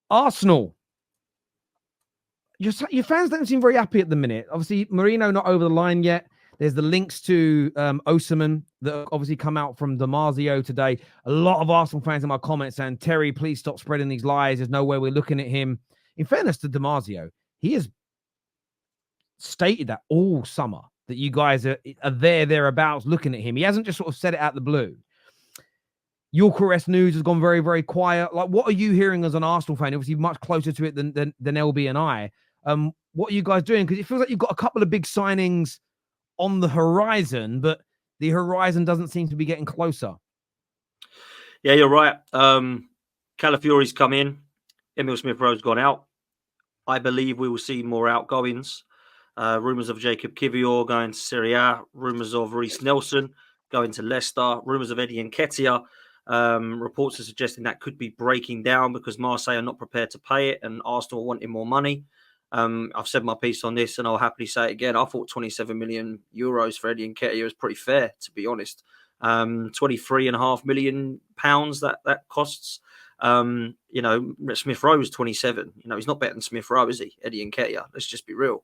Arsenal. Your fans don't seem very happy at the minute. Obviously, Mourinho not over the line yet. There's the links to Osimhen that obviously come out from Damasio today. A lot of Arsenal fans in my comments saying, Terry, please stop spreading these lies. There's no way we're looking at him. In fairness to Damasio, he has stated that all summer that you guys are thereabouts looking at him. He hasn't just sort of said it out the blue. Eucharist news has gone very, very quiet. Like, what are you hearing as an Arsenal fan? Obviously, much closer to it than LB and I. What are you guys doing? Because it feels like you've got a couple of big signings on the horizon, but the horizon doesn't seem to be getting closer. Yeah, you're right. Calafiori's come in. Emil Smith-Rowe's gone out. I believe we will see more outgoings. Rumours of Jacob Kivior going to Serie A. Rumours of Reece Nelson going to Leicester. Rumours of Eddie Nketiah. Reports are suggesting that could be breaking down because Marseille are not prepared to pay it and Arsenal are wanting more money. I've said my piece on this and I'll happily say it again. I thought 27 million euros for Eddie Nketiah was pretty fair, to be honest. 23.5 million pounds that costs. Smith Rowe is 27. He's not better than Smith Rowe, is he? Eddie Nketiah. Let's just be real.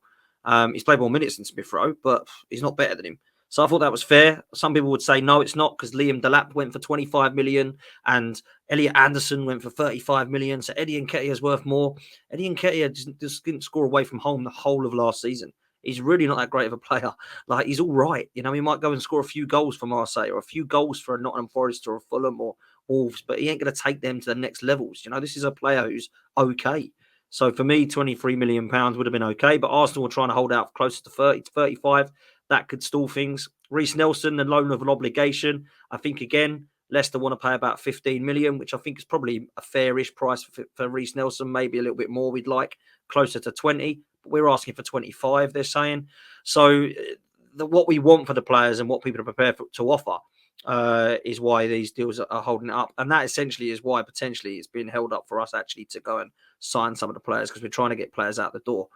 He's played more minutes than Smith Rowe, but he's not better than him. So I thought that was fair. Some people would say, no, it's not, because Liam Delap went for 25 million and Elliot Anderson went for 35 million. So Eddie Nketiah is worth more. Eddie Nketiah just didn't score away from home the whole of last season. He's really not that great of a player. Like, he's all right. He might go and score a few goals for Marseille or a few goals for a Nottingham Forest or a Fulham or Wolves, but he ain't going to take them to the next levels. This is a player who's okay. So for me, 23 million pounds would have been okay, but Arsenal were trying to hold out closer to 30 to 35. That could stall things. Reece Nelson, the loan of an obligation. I think, again, Leicester want to pay about 15 million, which I think is probably a fairish price for Reece Nelson. Maybe a little bit more we'd like, closer to 20. But we're asking for 25, they're saying. So what we want for the players and what people are prepared to offer is why these deals are holding it up. And that essentially is why potentially it's been held up for us actually to go and sign some of the players, because we're trying to get players out the door.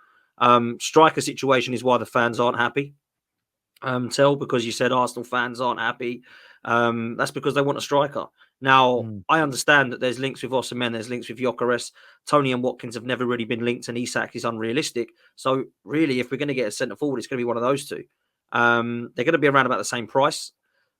Striker situation is why the fans aren't happy. Because you said Arsenal fans aren't happy. That's because they want a striker. Now, I understand that there's links with Osimhen, there's links with Gyökeres. Tony and Watkins have never really been linked, and Isak is unrealistic. So, really, if we're going to get a centre forward, it's going to be one of those two. They're going to be around about the same price.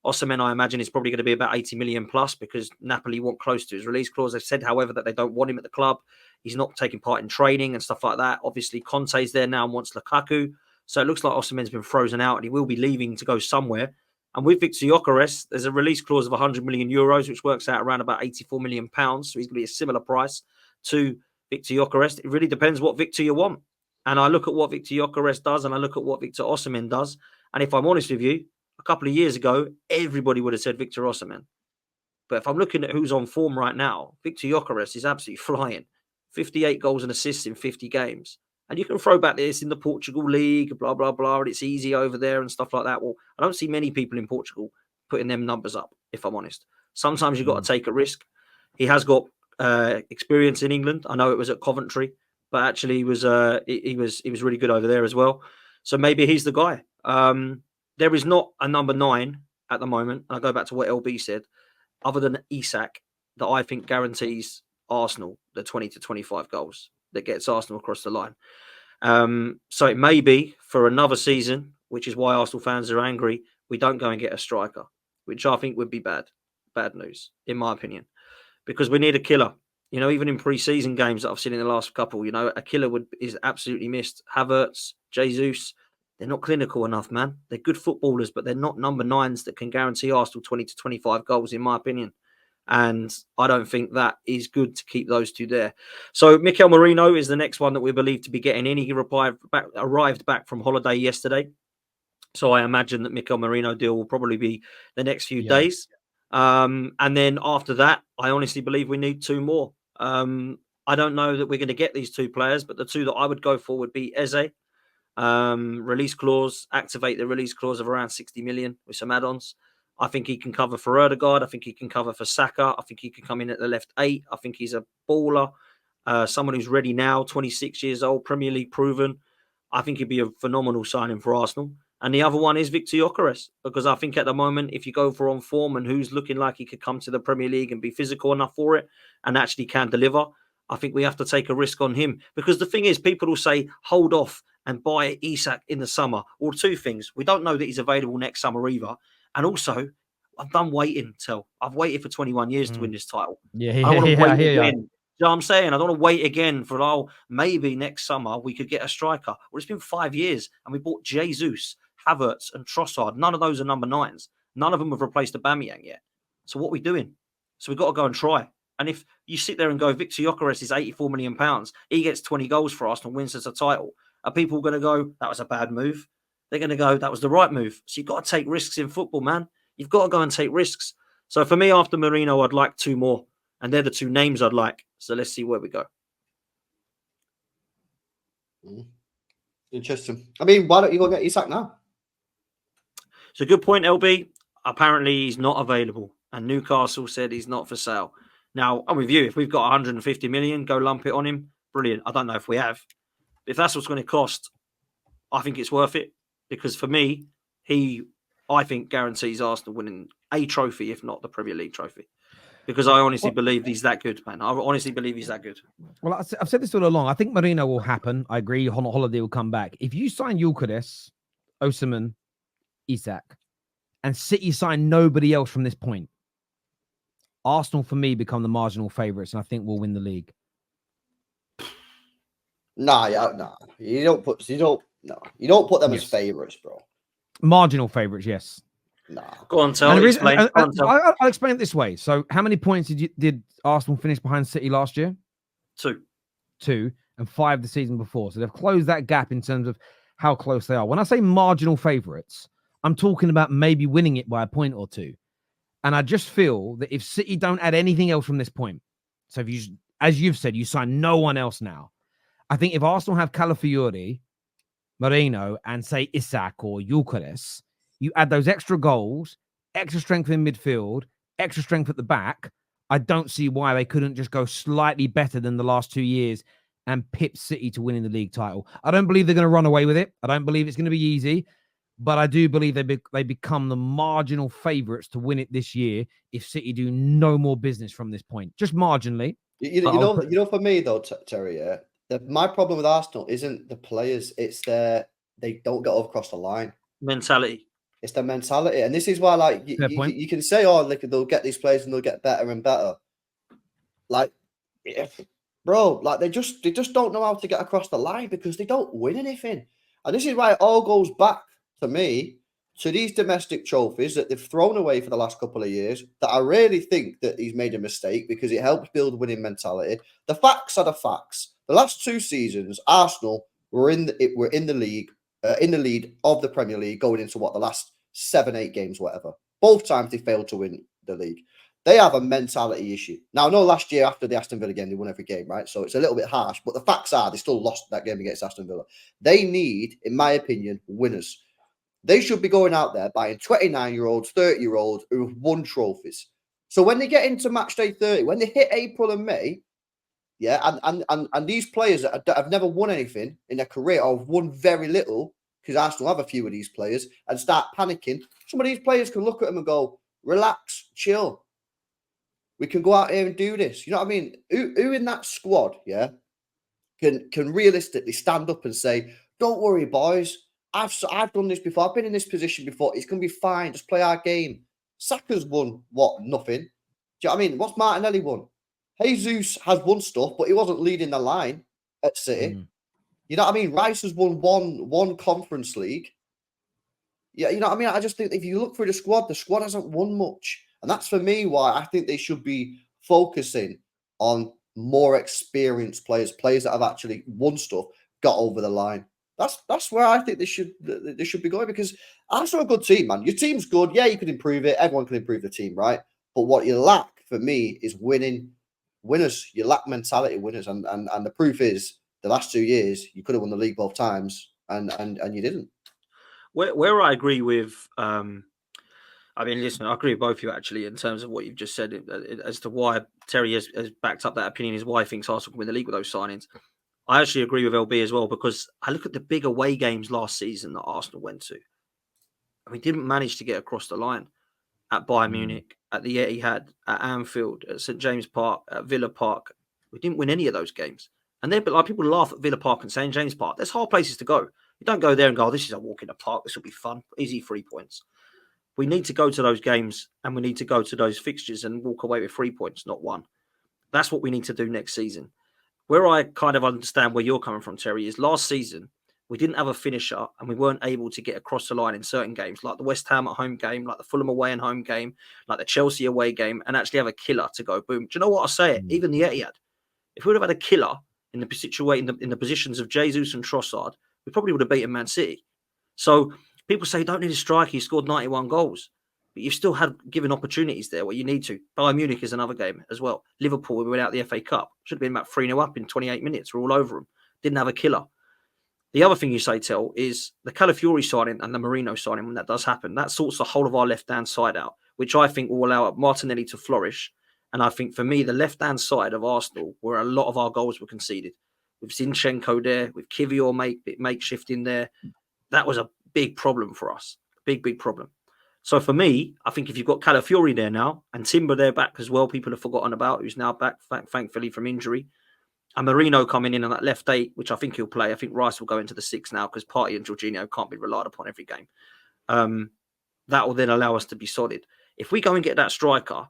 Osimhen, I imagine, is probably going to be about 80 million plus because Napoli want close to his release clause. They've said, however, that they don't want him at the club. He's not taking part in training and stuff like that. Obviously, Conte's there now and wants Lukaku. So it looks like Osimhen's been frozen out and he will be leaving to go somewhere. And with Victor Gyökeres, there's a release clause of 100 million euros, which works out around about 84 million pounds. So he's going to be a similar price to Victor Gyökeres. It really depends what Victor you want. And I look at what Victor Gyökeres does and I look at what Victor Osimhen does. And if I'm honest with you, a couple of years ago, everybody would have said Victor Osimhen. But if I'm looking at who's on form right now, Victor Gyökeres is absolutely flying. 58 goals and assists in 50 games. And you can throw back this in the Portugal League, blah, blah, blah, and it's easy over there and stuff like that. Well, I don't see many people in Portugal putting them numbers up, if I'm honest. Sometimes you've got to take a risk. He has got experience in England. I know it was at Coventry, but actually he was really good over there as well. So maybe he's the guy. There is not a number 9 at the moment. And I go back to what LB said, other than Isak, that I think guarantees Arsenal the 20 to 25 goals that gets Arsenal across the line. So it may be for another season, which is why Arsenal fans are angry, we don't go and get a striker, which I think would be bad news, in my opinion, because we need a killer. Even in pre-season games that I've seen in the last couple, a killer is absolutely missed. Havertz, Jesus, they're not clinical enough, man. They're good footballers, but they're not number 9s that can guarantee Arsenal 20 to 25 goals, in my opinion. And I don't think that is good to keep those two there. So Mikel Merino is the next one that we believe to be getting in. He arrived back from holiday yesterday. So I imagine that Mikel Merino deal will probably be the next few days. And then after that, I honestly believe we need 2 more. I don't know that we're going to get these 2 players, but the 2 that I would go for would be Eze. Release clause, activate the release clause of around 60 million with some add-ons. I think he can cover for Odegaard. I think he can cover for Saka. I think he can come in at the left 8. I think he's a baller. Someone who's ready now, 26 years old, Premier League proven. I think he'd be a phenomenal signing for Arsenal. And the other one is Victor Gyökeres, because I think at the moment, if you go for on form and who's looking like he could come to the Premier League and be physical enough for it and actually can deliver, I think we have to take a risk on him, because the thing is, people will say, hold off and buy Isak in the summer. Or two things. We don't know that he's available next summer either. And also, I'm done waiting, I've waited for 21 years to win this title. Yeah, I don't want to I wait hear again. ya. You know what I'm saying? I don't want to wait again for, maybe next summer we could get a striker. Well, it's been 5 years and we bought Jesus, Havertz and Trossard. None of those are number 9s. None of them have replaced Aubameyang yet. So what are we doing? So we've got to go and try. And if you sit there and go, Victor Gyökeres is £84 million, he gets 20 goals for Arsenal, wins us a title, are people going to go, that was a bad move? They're going to go, that was the right move. So you've got to take risks in football, man. You've got to go and take risks. So for me, after Mourinho, I'd like 2 more. And they're the 2 names I'd like. So let's see where we go. Interesting. I mean, why don't you go get Isak now? It's a good point, LB. Apparently, he's not available. And Newcastle said he's not for sale. Now, I'm with you. If we've got 150 million, go lump it on him. Brilliant. I don't know if we have. If that's what's going to cost, I think it's worth it. Because for me, I think, guarantees Arsenal winning a trophy, if not the Premier League trophy. Because I honestly believe he's that good, man. I honestly believe he's that good. Well, I've said this all along. I think Mourinho will happen. I agree. Holiday will come back. If you sign Gyökeres, Osimhen, Isak, and City sign nobody else from this point, Arsenal, for me, become the marginal favourites, and I think we'll win the league. Nah. You don't put them as favourites, bro. Marginal favourites, yes. Nah. Go on, tell. Explain. I'll explain it this way. So, how many points did Arsenal finish behind City last year? 2. 2, and 5 the season before. So they've closed that gap in terms of how close they are. When I say marginal favourites, I'm talking about maybe winning it by a point or 2. And I just feel that if City don't add anything else from this point, so if you, as you've said, you sign no one else now, I think if Arsenal have Calafiori, Moreno, and say Isak or Gyökeres, you add those extra goals, extra strength in midfield, extra strength at the back, I don't see why they couldn't just go slightly better than the last 2 years and pip City to winning the league title. I don't believe they're going to run away with it. I don't believe it's going to be easy, but I do believe they become the marginal favourites to win it this year if City do no more business from this point, just marginally. You know, for me though, Terry, my problem with Arsenal isn't the players; it's they don't get across the line. Mentality. It's their mentality, and this is why, like, you can say, "Oh, look, they'll get these players and they'll get better and better." Like, bro, like they just don't know how to get across the line because they don't win anything, and this is why it all goes back to me to these domestic trophies that they've thrown away for the last couple of years. That I really think that he's made a mistake because it helps build winning mentality. The facts are the facts. The last 2 seasons, Arsenal were in the league. In the lead of the Premier League going into the last 7-8 games, whatever. Both times they failed to win the league. They have a mentality issue. Now, I know last year after the Aston Villa game, they won every game, right? So it's a little bit harsh, but the facts are they still lost that game against Aston Villa. They need, in my opinion, winners. They should be going out there buying 29-year-olds, 30-year-olds who have won trophies. So when they get into match day 30, when they hit April and May, yeah, and these players that have never won anything in their career or have won very little, because Arsenal have a few of these players, and start panicking, some of these players can look at them and go, relax, chill. We can go out here and do this. You know what I mean? Who in that squad, yeah, can realistically stand up and say, don't worry, boys. I've done this before. I've been in this position before. It's going to be fine. Just play our game. Saka's won, what, nothing? Do you know what I mean? What's Martinelli won? Jesus has won stuff, but he wasn't leading the line at City. You know what I mean? Rice has won one Conference League. Yeah, you know what I mean? I just think if you look through the squad hasn't won much. And that's for me why I think they should be focusing on more experienced players that have actually won stuff, got over the line. That's where I think they should be going, because Arsenal are a good team, man. Your team's good. Yeah, you can improve it. Everyone can improve the team, right? But what you lack for me is winners. You lack mentality winners, and the proof is the last 2 years you could have won the league both times, and you didn't. Where I agree with, I mean, listen, I agree with both of you actually in terms of what you've just said as to why Terry has backed up that opinion, is why he thinks Arsenal can win the league with those signings. I actually agree with LB as well, because I look at the big away games last season that Arsenal went to, and we didn't manage to get across the line at Bayern Munich, at the Etihad, at Anfield, at St James Park, at Villa Park. We didn't win any of those games. And then, but like people laugh at Villa Park and St James Park. There's hard places to go. You don't go there and go, oh, this is a walk in the park. This will be fun. Easy 3 points. We need to go to those games and we need to go to those fixtures and walk away with 3 points, not 1. That's what we need to do next season. Where I kind of understand where you're coming from, Terry, is last season we didn't have a finisher and we weren't able to get across the line in certain games, like the West Ham at home game, like the Fulham away and home game, like the Chelsea away game, and actually have a killer to go boom. Do you know what I say? It? Even the Etihad. If we would have had a killer in the situation in the positions of Jesus and Trossard, we probably would have beaten Man City. So people say, don't need a striker. He scored 91 goals. But you've still had given opportunities there where you need to. Bayern Munich is another game as well. Liverpool, we went out the FA Cup. Should have been about 3-0 up in 28 minutes. We're all over them. Didn't have a killer. The other thing you say, Tel, is the Calafiori signing and the Marino signing, when that does happen, that sorts the whole of our left-hand side out, which I think will allow Martinelli to flourish. And I think, for me, the left-hand side of Arsenal, where a lot of our goals were conceded, with Zinchenko there, with Kivior makeshift in there, that was a big problem for us. Big problem. So for me, I think if you've got Calafiori there now, and Timber there back as well, people have forgotten about, who's now back, thankfully, from injury, and Marino coming in on that left 8, which I think he'll play. I think Rice will go into the 6 now because Partey and Jorginho can't be relied upon every game. That will then allow us to be solid. If we go and get that striker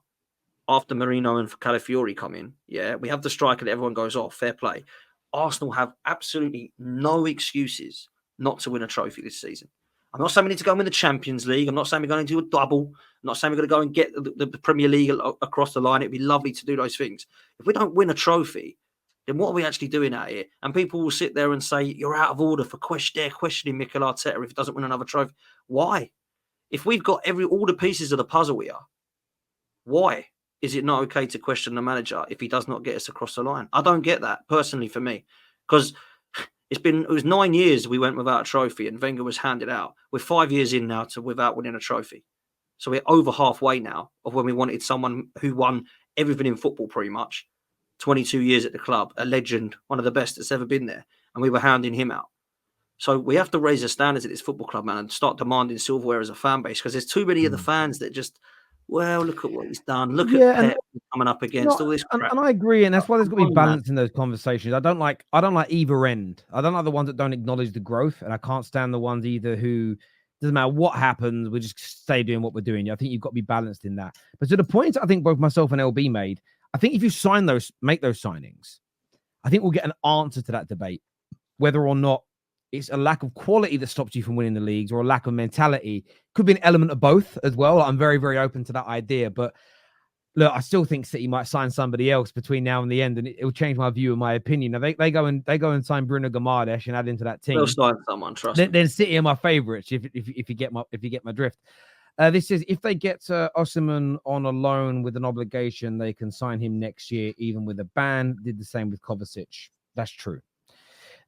after Marino and Calafiori come in, yeah, we have the striker that everyone goes, oh, fair play. Arsenal have absolutely no excuses not to win a trophy this season. I'm not saying we need to go and win the Champions League. I'm not saying we're going to do a double. I'm not saying we're going to go and get the Premier League across the line. It'd be lovely to do those things. If we don't win a trophy, then what are we actually doing out here? And people will sit there and say, you're out of order for questioning Mikel Arteta if he doesn't win another trophy. Why? If we've got all the pieces of the puzzle here, why is it not okay to question the manager if he does not get us across the line? I don't get that, personally, for me. Because it was 9 years we went without a trophy and Wenger was handed out. We're 5 years in now without winning a trophy. So we're over halfway now of when we wanted someone who won everything in football pretty much. 22 years at the club, a legend, one of the best that's ever been there. And we were hounding him out. So we have to raise the standards at this football club, man, and start demanding silverware as a fan base, because there's too many of the fans that just, well, look at what he's done. Look at Pep coming up against all this crap. And I agree, and that's why there's got to be balance in those conversations. I don't like either end. I don't like the ones that don't acknowledge the growth, and I can't stand the ones either who doesn't matter what happens, we just stay doing what we're doing. I think you've got to be balanced in that. But to the point I think both myself and LB made, I think if you make those signings, I think we'll get an answer to that debate, whether or not it's a lack of quality that stops you from winning the leagues or a lack of mentality. Could be an element of both as well. I'm very, very open to that idea. But look, I still think City might sign somebody else between now and the end, and it will change my view and my opinion. Now, they go and sign Bruno Guimaraes and add into that team. They'll sign someone, trust me. Then City are my favourites if you get my drift. This is if they get Osimhen on a loan with an obligation, they can sign him next year, even with a ban. Did the same with Kovacic. That's true.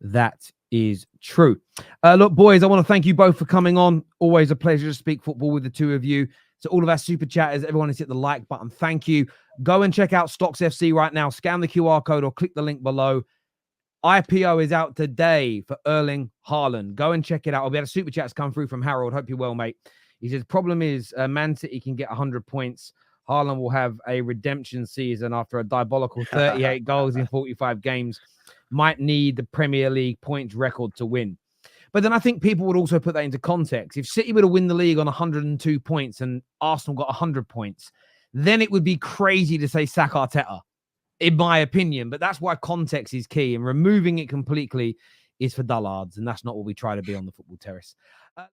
That is true. Look, boys, I want to thank you both for coming on. Always a pleasure to speak football with the two of you. So all of our super chatters, everyone has hit the like button. Thank you. Go and check out Stocks FC right now. Scan the QR code or click the link below. IPO is out today for Erling Haaland. Go and check it out. We had a super chats come through from Harold. Hope you're well, mate. He says, problem is Man City can get 100 points. Haaland will have a redemption season after a diabolical 38 goals in 45 games. Might need the Premier League points record to win. But then I think people would also put that into context. If City were to win the league on 102 points and Arsenal got 100 points, then it would be crazy to say sack Arteta, in my opinion. But that's why context is key, and removing it completely is for dullards, and that's not what we try to be on the football terrace.